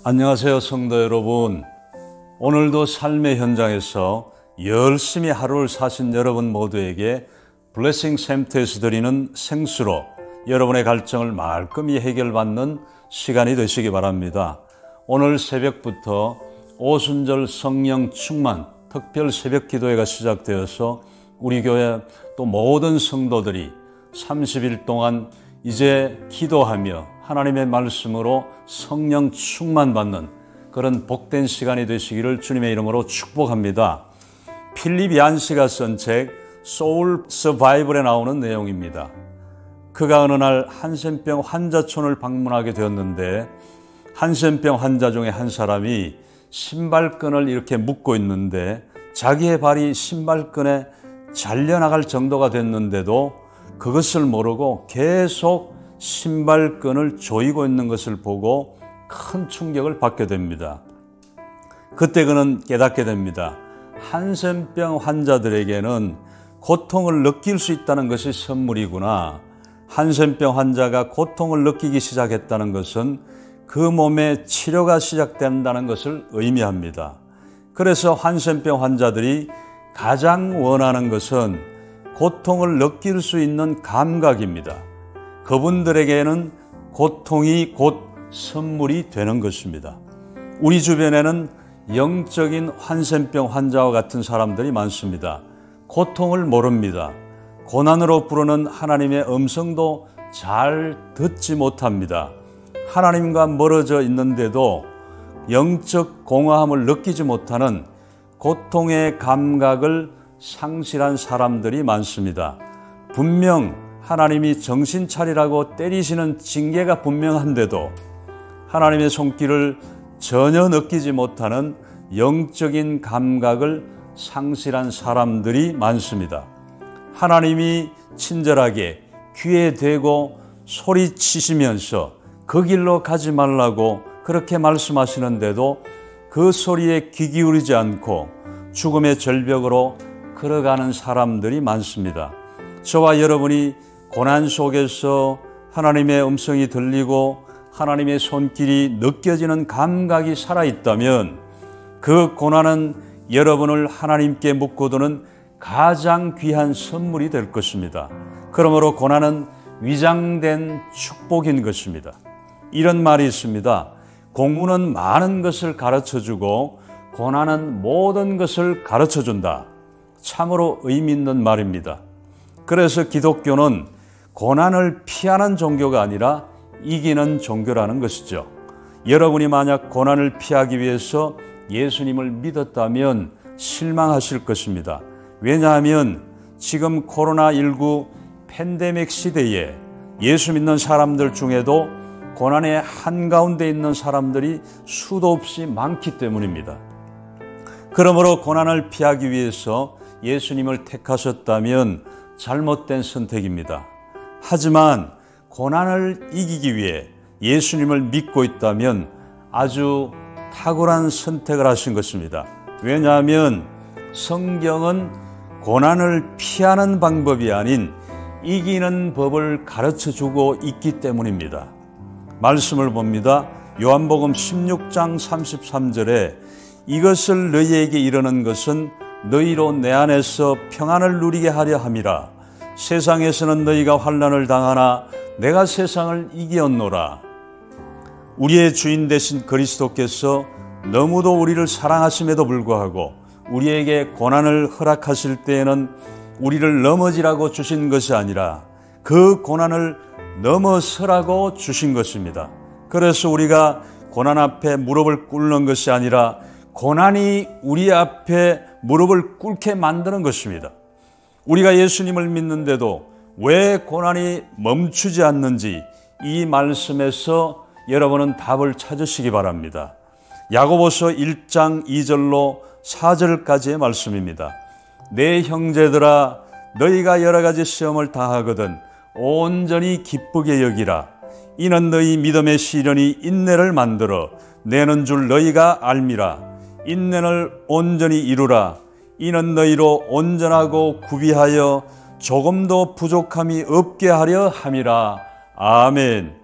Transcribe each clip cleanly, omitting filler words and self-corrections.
안녕하세요, 성도 여러분. 오늘도 삶의 현장에서 열심히 하루를 사신 여러분 모두에게 블레싱 샘터에서 드리는 생수로 여러분의 갈증을 말끔히 해결받는 시간이 되시기 바랍니다. 오늘 새벽부터 오순절 성령 충만 특별 새벽 기도회가 시작되어서 우리 교회 또 모든 성도들이 30일 동안 이제 기도하며 하나님의 말씀으로 성령 충만받는 그런 복된 시간이 되시기를 주님의 이름으로 축복합니다. 필립 얀시가 쓴 책 소울 서바이벌에 나오는 내용입니다. 그가 어느 날 한센병 환자촌을 방문하게 되었는데 한센병 환자 중에 한 사람이 신발끈을 이렇게 묶고 있는데 자기의 발이 신발끈에 잘려나갈 정도가 됐는데도 그것을 모르고 계속 신발끈을 조이고 있는 것을 보고 큰 충격을 받게 됩니다. 그때 그는 깨닫게 됩니다. 한센병 환자들에게는 고통을 느낄 수 있다는 것이 선물이구나. 한센병 환자가 고통을 느끼기 시작했다는 것은 그 몸에 치료가 시작된다는 것을 의미합니다. 그래서 한센병 환자들이 가장 원하는 것은 고통을 느낄 수 있는 감각입니다. 그분들에게는 고통이 곧 선물이 되는 것입니다. 우리 주변에는 영적인 한센병 환자와 같은 사람들이 많습니다. 고통을 모릅니다. 고난으로 부르는 하나님의 음성도 잘 듣지 못합니다. 하나님과 멀어져 있는데도 영적 공허함을 느끼지 못하는 고통의 감각을 상실한 사람들이 많습니다. 분명 하나님이 정신 차리라고 때리시는 징계가 분명한데도 하나님의 손길을 전혀 느끼지 못하는 영적인 감각을 상실한 사람들이 많습니다. 하나님이 친절하게 귀에 대고 소리치시면서 그 길로 가지 말라고 그렇게 말씀하시는데도 그 소리에 귀 기울이지 않고 죽음의 절벽으로 걸어가는 사람들이 많습니다. 저와 여러분이 고난 속에서 하나님의 음성이 들리고 하나님의 손길이 느껴지는 감각이 살아있다면 그 고난은 여러분을 하나님께 묶어두는 가장 귀한 선물이 될 것입니다. 그러므로 고난은 위장된 축복인 것입니다. 이런 말이 있습니다. 공부는 많은 것을 가르쳐주고 고난은 모든 것을 가르쳐준다. 참으로 의미 있는 말입니다. 그래서 기독교는 고난을 피하는 종교가 아니라 이기는 종교라는 것이죠. 여러분이 만약 고난을 피하기 위해서 예수님을 믿었다면 실망하실 것입니다. 왜냐하면 지금 코로나19 팬데믹 시대에 예수 믿는 사람들 중에도 고난의 한가운데 있는 사람들이 수도 없이 많기 때문입니다. 그러므로 고난을 피하기 위해서 예수님을 택하셨다면 잘못된 선택입니다. 하지만 고난을 이기기 위해 예수님을 믿고 있다면 아주 탁월한 선택을 하신 것입니다. 왜냐하면 성경은 고난을 피하는 방법이 아닌 이기는 법을 가르쳐주고 있기 때문입니다. 말씀을 봅니다. 요한복음 16장 33절에 이것을 너희에게 이르는 것은 너희로 내 안에서 평안을 누리게 하려 함이라. 세상에서는 너희가 환난을 당하나 내가 세상을 이기었노라. 우리의 주인 되신 그리스도께서 너무도 우리를 사랑하심에도 불구하고 우리에게 고난을 허락하실 때에는 우리를 넘어지라고 주신 것이 아니라 그 고난을 넘어서라고 주신 것입니다. 그래서 우리가 고난 앞에 무릎을 꿇는 것이 아니라 고난이 우리 앞에 무릎을 꿇게 만드는 것입니다. 우리가 예수님을 믿는데도 왜 고난이 멈추지 않는지 이 말씀에서 여러분은 답을 찾으시기 바랍니다. 야고보서 1장 2절로 4절까지의 말씀입니다. 내 형제들아 너희가 여러 가지 시험을 당하거든 온전히 기쁘게 여기라. 이는 너희 믿음의 시련이 인내를 만들어 내는 줄 너희가 알미라. 인내를 온전히 이루라. 이는 너희로 온전하고 구비하여 조금도 부족함이 없게 하려 함이라. 아멘.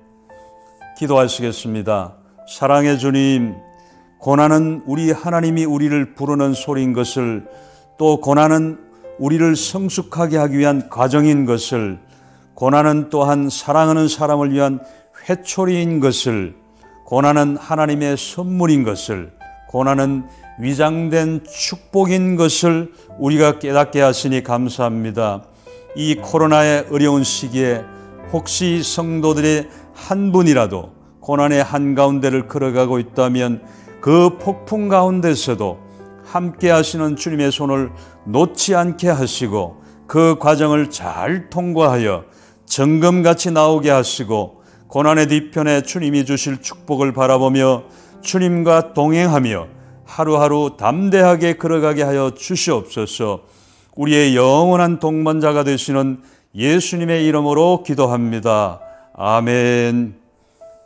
기도하시겠습니다. 사랑의 주님, 고난은 우리 하나님이 우리를 부르는 소리인 것을, 또 고난은 우리를 성숙하게 하기 위한 과정인 것을, 고난은 또한 사랑하는 사람을 위한 회초리인 것을, 고난은 하나님의 선물인 것을, 고난은 위장된 축복인 것을 우리가 깨닫게 하시니 감사합니다. 이 코로나의 어려운 시기에 혹시 성도들의 한 분이라도 고난의 한가운데를 걸어가고 있다면 그 폭풍 가운데서도 함께 하시는 주님의 손을 놓지 않게 하시고 그 과정을 잘 통과하여 정금같이 나오게 하시고 고난의 뒤편에 주님이 주실 축복을 바라보며 주님과 동행하며 하루하루 담대하게 걸어가게 하여 주시옵소서. 우리의 영원한 동반자가 되시는 예수님의 이름으로 기도합니다. 아멘.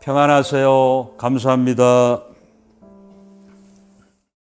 평안하세요. 감사합니다.